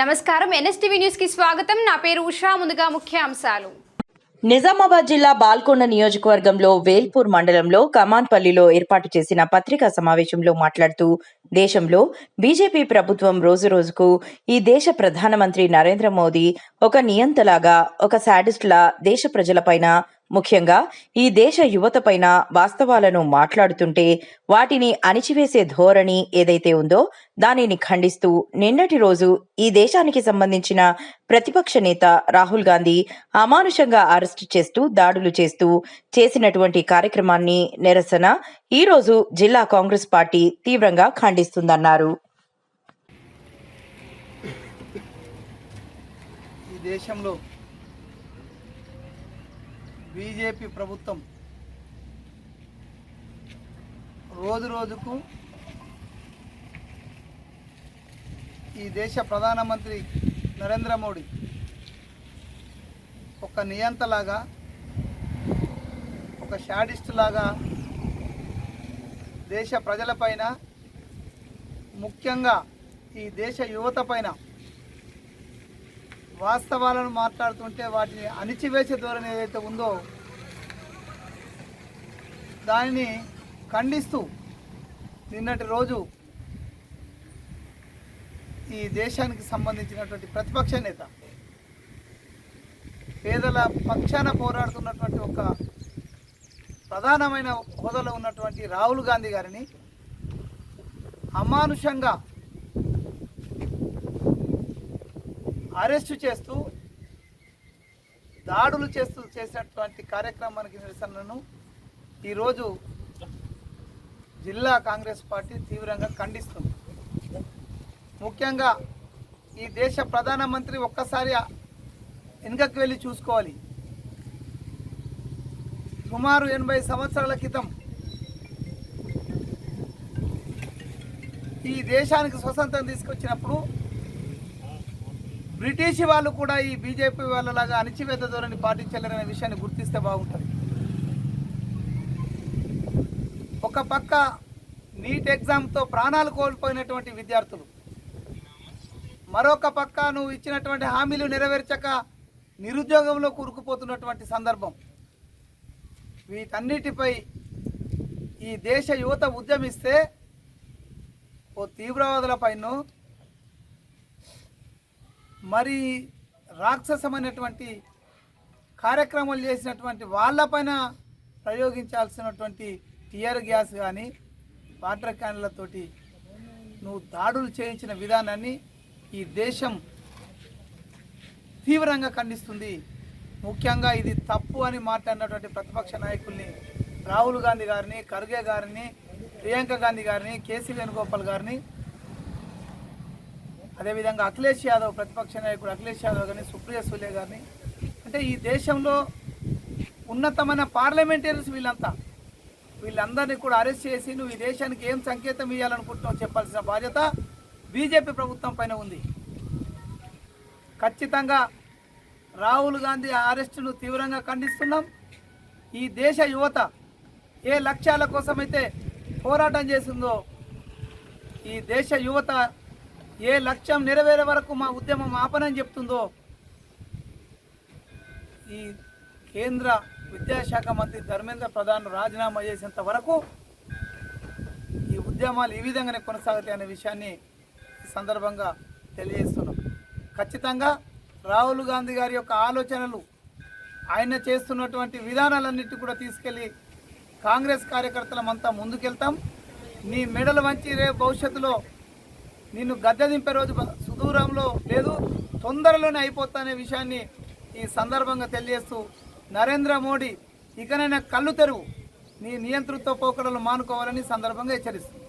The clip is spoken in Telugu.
నమస్కారం ఎన్ఎస్టీవీ న్యూస్ కి స్వాగతం. నా పేరు ఉషా. ముందుగా ముఖ్యాంశాలు. నిజామాబాద్ జిల్లా బాల్కొండ నియోజకవర్గంలో వేల్పూర్ మండలంలో కమాన్పల్లిలో ఏర్పాటు చేసిన పత్రికా సమావేశంలో మాట్లాడుతూ దేశంలో బీజేపీ ప్రభుత్వం రోజురోజుకు ఈ దేశ ప్రధానమంత్రి నరేంద్ర మోదీ ఒక నియంతలాగా, ఒక శాడిస్ట్లా దేశ ప్రజలపైన, ముఖ్యంగా ఈ దేశ యువతపైన వాస్తవాలను మాట్లాడుతుంటే వాటిని అణిచివేసే ధోరణి ఏదైతే ఉందో దానిని ఖండిస్తూ నిన్నటి రోజు ఈ దేశానికి సంబంధించిన ప్రతిపక్ష నేత రాహుల్ గాంధీ అమానుషంగా అరెస్టు చేస్తూ దాడులు చేస్తూ చేసినటువంటి కార్యక్రమాన్ని నిరసన ఈ రోజు జిల్లా కాంగ్రెస్ పార్టీ తీవ్రంగా ఖండిస్తుందన్నారు. ఈ దేశంలో బీజేపీ ప్రభుత్వం రోజు రోజుకు ఈ దేశ ప్రధానమంత్రి నరేంద్ర మోడీ ఒక నియంతలాగా, ఒక షాడిస్ట్ లాగా దేశ ప్రజలపైన, ముఖ్యంగా ఈ దేశ యువత పైన వాస్తవాలను మాట్లాడుతుంటే వాటిని అణిచివేసే ధోరణి ఏదైతే ఉందో దానిని ఖండిస్తూ నిన్నటి రోజు ఈ దేశానికి సంబంధించినటువంటి ప్రతిపక్ష నేత, పేదల పక్షాన పోరాడుతున్నటువంటి ఒక ప్రధానమైన హోదాలో ఉన్నటువంటి రాహుల్ గాంధీ గారిని అమానుషంగా అరెస్టు చేస్తూ దాడులు చేసినటువంటి కార్యక్రమానికి నిరసనను ఈరోజు జిల్లా కాంగ్రెస్ పార్టీ తీవ్రంగా ఖండిస్తుంది. ముఖ్యంగా ఈ దేశ ప్రధానమంత్రి ఒక్కసారి వెనుకకు వెళ్ళి చూసుకోవాలి. సుమారు 80 సంవత్సరాల క్రితం ఈ దేశానికి స్వతంత్రం తీసుకొచ్చినప్పుడు బ్రిటిష్ వాళ్ళు కూడా ఈ బీజేపీ వాళ్ళలాగా అణిచివేత ధోరణి పాటించలేరనే విషయాన్ని గుర్తిస్తే బాగుంటుంది. ఒక పక్క నీట్ ఎగ్జామ్తో ప్రాణాలు కోల్పోయినటువంటి విద్యార్థులు, మరొక పక్క నువ్వు ఇచ్చినటువంటి హామీలు నెరవేర్చక నిరుద్యోగంలో కూరుకుపోతున్నటువంటి సందర్భం. వీటన్నిటిపై ఈ దేశ యువత ఉద్యమిస్తే ఓ తీవ్రవాదులపైన, మరి రాక్షసమైనటువంటి కార్యక్రమాలు చేసినటువంటి వాళ్ళపైన ప్రయోగించాల్సినటువంటి టియర్ గ్యాస్ కానీ వాటర్ క్యాన్లతోటి నువ్వు దాడులు చేయించిన విధానాన్ని ఈ దేశం తీవ్రంగా ఖండిస్తుంది. ముఖ్యంగా ఇది తప్పు అని మాట్లాడినటువంటి ప్రతిపక్ష నాయకుల్ని రాహుల్ గాంధీ గారిని, ఖర్గే గారిని, ప్రియాంక గాంధీ గారిని, కేసీ వేణుగోపాల్ గారిని, అదేవిధంగా అఖిలేష్ యాదవ్, ప్రతిపక్ష నాయకుడు అఖిలేష్ యాదవ్ గారిని, సుప్రియ సూలే గారిని, అంటే ఈ దేశంలో ఉన్నతమైన పార్లమెంటరీస్ వీళ్ళందరినీ కూడా అరెస్ట్ చేసి నువ్వు ఈ దేశానికి ఏం సంకేతం ఇవ్వాలనుకుంటున్నావు చెప్పాల్సిన బాధ్యత బీజేపీ ప్రభుత్వం పైన ఉంది. ఖచ్చితంగా రాహుల్ గాంధీ అరెస్టును తీవ్రంగా ఖండిస్తున్నాం. ఈ దేశ యువత ఏ లక్ష్యాల కోసమైతే పోరాటం చేసిందో, ఈ దేశ యువత ఏ లక్ష్యం నెరవేరే వరకు మా ఉద్యమం ఆపనని చెప్తుందో, ఈ కేంద్ర విద్యాశాఖ మంత్రి ధర్మేంద్ర ప్రధాన్ రాజీనామా చేసేంత వరకు ఈ ఉద్యమాలు ఈ విధంగానే కొనసాగుతాయి అనే విషయాన్ని ఈ సందర్భంగా తెలియజేస్తున్నాం. ఖచ్చితంగా రాహుల్ గాంధీ గారి యొక్క ఆలోచనలు, ఆయన చేస్తున్నటువంటి విధానాలన్నిటి కూడా తీసుకెళ్ళి కాంగ్రెస్ కార్యకర్తలమంతా ముందుకెళ్తాం. నీ మెడలు వంచి రేపు భవిష్యత్తులో నిన్ను గద్దె దింపే రోజు సుదూరంలో లేదు, తొందరలోనే అయిపోతానే విషయాన్ని ఈ సందర్భంగా తెలియజేస్తూ, నరేంద్ర మోడీ ఇకనైనా కళ్ళు తెరువు, నీ నియంతృత్వ పోకడలు మానుకోవాలని సందర్భంగా హెచ్చరిస్తుంది.